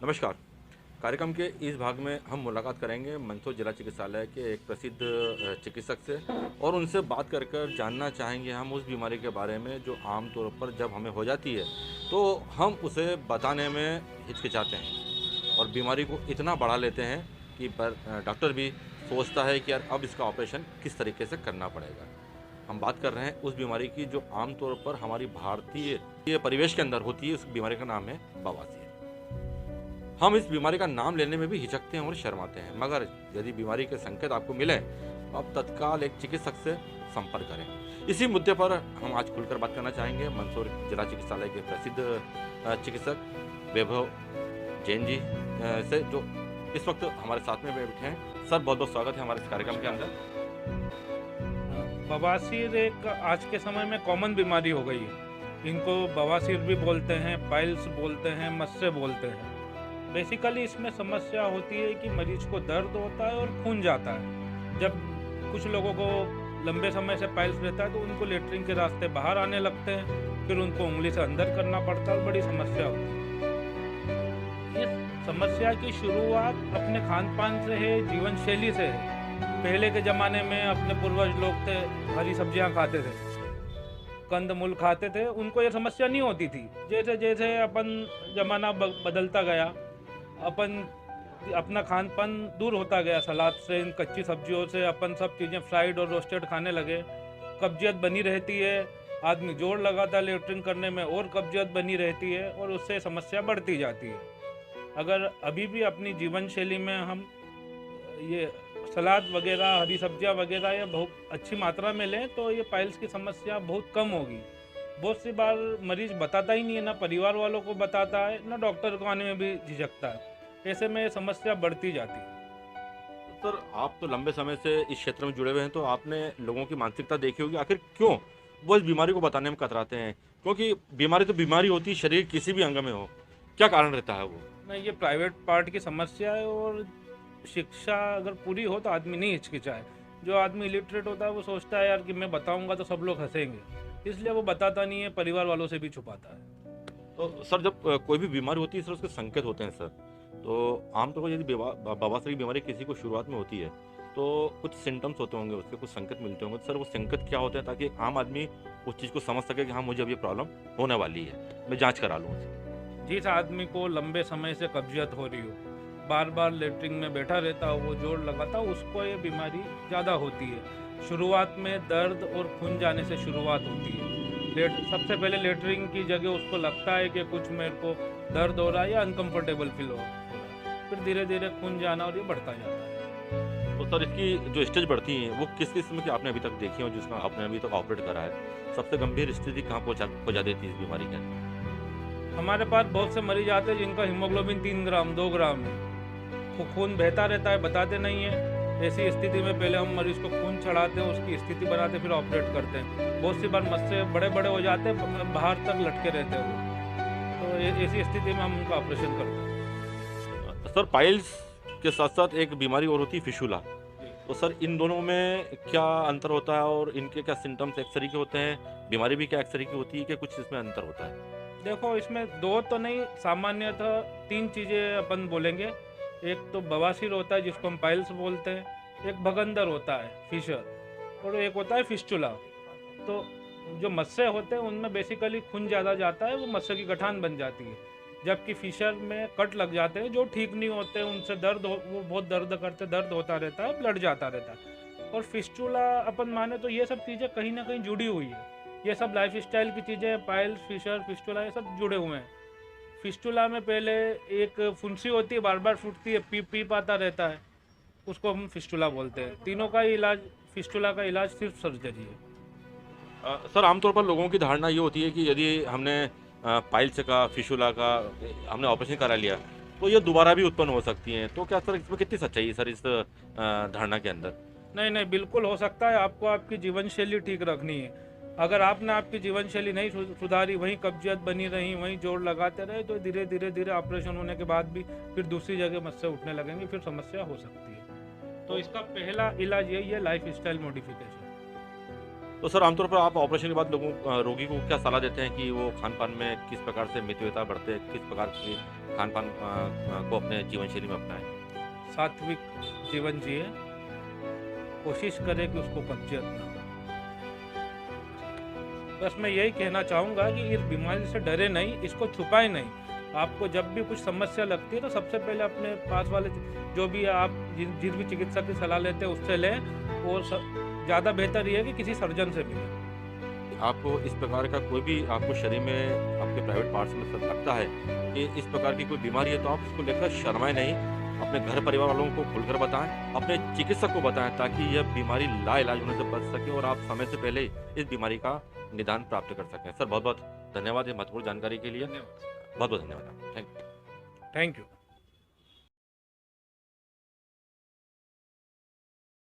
नमस्कार। कार्यक्रम के इस भाग में हम मुलाकात करेंगे मंदसौर जिला चिकित्सालय के एक प्रसिद्ध चिकित्सक से और उनसे बात कर कर जानना चाहेंगे हम उस बीमारी के बारे में जो आम तौर पर जब हमें हो जाती है तो हम उसे बताने में हिचकिचाते हैं और बीमारी को इतना बढ़ा लेते हैं कि डॉक्टर भी सोचता है कि यार अब इसका ऑपरेशन किस तरीके से करना पड़ेगा। हम बात कर रहे हैं उस बीमारी की जो आमतौर पर हमारी भारतीय परिवेश के अंदर होती है। उस बीमारी का नाम है बवासीर। हम इस बीमारी का नाम लेने में भी हिचकते हैं और शर्माते हैं, मगर यदि बीमारी के संकेत आपको मिले तो आप तत्काल एक चिकित्सक से संपर्क करें। इसी मुद्दे पर हम आज खुलकर बात करना चाहेंगे मंदसौर जिला चिकित्सालय के प्रसिद्ध चिकित्सक वैभव जैन जी से, जो इस वक्त हमारे साथ में बैठे हैं। सर, बहुत बहुत स्वागत है हमारे इस कार्यक्रम के अंदर। बवासीर एक आज के समय में कॉमन बीमारी हो गई है। इनको बवासीर भी बोलते हैं, पाइल्स बोलते हैं, मस्से बोलते हैं। बेसिकली इसमें समस्या होती है कि मरीज को दर्द होता है और खून जाता है। जब कुछ लोगों को लंबे समय से पाइल्स रहता है तो उनको लेटरिन के रास्ते बाहर आने लगते हैं, फिर उनको उंगली से अंदर करना पड़ता है और बड़ी समस्या होती है। इस समस्या की शुरुआत अपने खान पान से है, जीवन शैली से है। पहले के ज़माने में अपने पूर्वज लोग थे, हरी सब्जियां खाते थे, कंद मूल खाते थे, उनको ये समस्या नहीं होती थी। जैसे जैसे अपन ज़माना बदलता गया, अपन अपना खान पान दूर होता गया, सलाद से, इन कच्ची सब्जियों से अपन सब चीज़ें फ्राइड और रोस्टेड खाने लगे। कब्जियत बनी रहती है, आदमी जोर लगाता है लेटरिन करने में और कब्जियत बनी रहती है और उससे समस्या बढ़ती जाती है। अगर अभी भी अपनी जीवन शैली में हम ये सलाद वगैरह, हरी सब्जियां वगैरह या बहुत अच्छी मात्रा में लें तो ये पाइल्स की समस्या बहुत कम होगी। बहुत सी बार मरीज बताता ही नहीं है, ना परिवार वालों को बताता है, ना डॉक्टर को आने में भी झिझकता है। ऐसे में समस्या बढ़ती जाती है। सर, आप तो लंबे समय से इस क्षेत्र में जुड़े हुए हैं, तो आपने लोगों की मानसिकता देखी होगी। आखिर क्यों वो इस बीमारी को बताने में कतराते हैं? क्योंकि बीमारी तो बीमारी होती है, शरीर किसी भी अंग में हो, क्या कारण रहता है वो? नहीं, ये प्राइवेट पार्ट की समस्या है और शिक्षा अगर पूरी हो तो आदमी नहीं हिचकिचाए। जो आदमी इलिटरेट होता है वो सोचता है यार कि मैं बताऊंगा तो सब लोग हंसेंगे, इसलिए वो बताता नहीं है, परिवार वालों से भी छुपाता है। तो सर, जब कोई भी बीमारी होती है सर, उसके संकेत होते हैं सर। तो आमतौर पर यदि बवासीर की बीमारी किसी को शुरुआत में होती है तो कुछ सिम्टम्स होते होंगे, उसके कुछ संकेत मिलते होंगे। तो सर, वो संकेत क्या होते हैं ताकि आम आदमी उस चीज़ को समझ सके कि हाँ, मुझे अब ये प्रॉब्लम होने वाली है, मैं जाँच करा लूँ उसकी। जिस आदमी को लंबे समय से कब्जियत हो रही हो, बार बार लेटरिन में बैठा रहता हो, वो जोर लगाता हो, उसको ये बीमारी ज़्यादा होती है। शुरुआत में दर्द और खून जाने से शुरुआत होती है। सबसे पहले लेटरिन की जगह उसको लगता है कि कुछ मेरे को दर्द हो रहा है या अनकंफर्टेबल फील हो रहा है, फिर धीरे धीरे खून जाना और ये बढ़ता जाता है। तो सर, इसकी जो स्टेज बढ़ती हैं वो किस किस्म की आपने अभी तक देखी हो, जिसका आपने अभी तक ऑपरेट करा है? सबसे गंभीर स्थिति कहाँ पहुँचा देती है इस बीमारी के? हमारे पास बहुत से मरीज आते हैं जिनका हीमोग्लोबिन 3 ग्राम 2 ग्राम है, खून बहता रहता है, बताते नहीं है। ऐसी स्थिति में पहले हम मरीज को खून चढ़ाते हैं, उसकी स्थिति बनाते, फिर ऑपरेट करते हैं। बहुत सी बार मस्से बड़े बड़े हो जाते हैं, बाहर तक लटके रहते हैं वो, तो ऐसी स्थिति में हम उनका ऑपरेशन करते हैं। सर, पाइल्स के साथ साथ एक बीमारी और होती है फिशुला। तो सर, इन दोनों में क्या अंतर होता है और इनके क्या सिम्टम्स एक तरीके होते हैं? बीमारी भी क्या एक तरीके होती है कि कुछ इसमें अंतर होता है? देखो, इसमें दो तो नहीं, सामान्यतः 3 चीज़ें अपन बोलेंगे। एक तो बवासीर होता है जिसको हम पाइल्स बोलते हैं, एक भगंदर होता है फिशर, और एक होता है फिस्टुला। तो जो मस्से होते हैं उनमें बेसिकली खून ज़्यादा जाता है, वो मस्से की गठान बन जाती है। जबकि फिशर में कट लग जाते हैं जो ठीक नहीं होते, उनसे वो बहुत दर्द करते, दर्द होता रहता है, ब्लड जाता रहता है। और फिस्टुला अपन माने तो ये सब चीज़ें कहीं ना कहीं जुड़ी हुई है। ये सब लाइफ स्टाइल की चीज़ें, पाइल्स, फिशर, फिस्टुला, ये सब जुड़े हुए हैं। फिस्टुला में पहले एक फुंसी होती है, बार बार फूटती है, पीप आता रहता है, उसको हम फिस्टुला बोलते हैं। तीनों का इलाज, फिस्टुला का इलाज सिर्फ सर्जरी है। सर, आमतौर पर लोगों की धारणा ये होती है कि यदि हमने पाइल्स का, फिशुला का हमने ऑपरेशन करा लिया तो ये दोबारा भी उत्पन्न हो सकती हैं। तो क्या सर, इसमें कितनी सच्चाई है सर इस धारणा के अंदर? नहीं नहीं, बिल्कुल हो सकता है। आपको आपकी जीवन शैली ठीक रखनी है। अगर आपने आपकी जीवन शैली नहीं सुधारी, वहीं कब्जियत बनी रही, वहीं जोर लगाते रहे, तो धीरे धीरे धीरे ऑपरेशन होने के बाद भी फिर दूसरी जगह मस्से उठने लगेंगे, फिर समस्या हो सकती है। तो इसका पहला इलाज यही है, लाइफ स्टाइल मॉडिफिकेशन। तो सर आमतौर पर आप ऑपरेशन के बाद रोगी को क्या सलाह देते हैं कि वो खान-पान में किस प्रकार से मितव्ययिता बरते, किस प्रकार की खान-पान को अपने जीवन शैली में अपनाएँ? सात्विक जीवन जिए, कोशिश करें कि उसको कब्जियत ना हो। बस मैं यही कहना चाहूँगा कि इस बीमारी से डरे नहीं, इसको छुपाएं नहीं। आपको जब भी कुछ समस्या लगती है तो सबसे पहले अपने पास वाले जो भी आप जिस भी चिकित्सक की सलाह लेते हैं उससे लें, और ज़्यादा बेहतर ये है कि किसी सर्जन से मिलें। आपको इस प्रकार का कोई भी आपको शरीर में आपके प्राइवेट पार्ट्स में लगता है कि इस प्रकार की कोई बीमारी है, तो आप उसको लेकर शर्माएं नहीं, अपने घर परिवार वालों को खुलकर बताएं, अपने चिकित्सक को बताएं, ताकि यह बीमारी लाइलाज होने से बच सके और आप समय से पहले इस बीमारी का निदान प्राप्त कर सकें। सर बहुत बहुत धन्यवाद ये महत्वपूर्ण जानकारी के लिए। बहुत बहुत धन्यवाद। Thank you. Thank you.